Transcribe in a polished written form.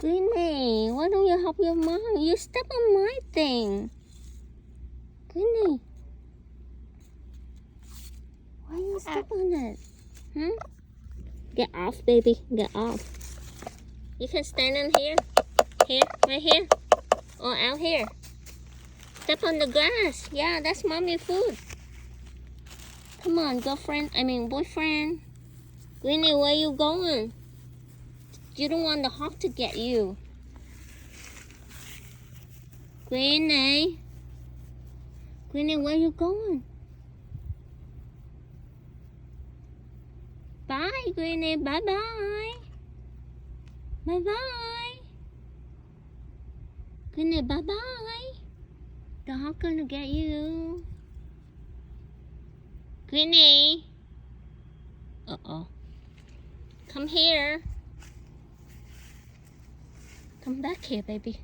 Greenie, why don't you help your mom? You step on my thing. Greenie. Why you step on it? Get off, baby. Get off. You can stand in here. Here, right here. Or out here. Step on the grass. Yeah, that's mommy food. Come on, boyfriend. Greenie, where you going? You don't want the hawk to get you. Greenie. Greenie, where you going? Bye, Greenie. Bye-bye. Bye-bye. Greenie, bye-bye. The hawk gonna get you. Greenie. Uh-oh. Come here. Come back here, baby.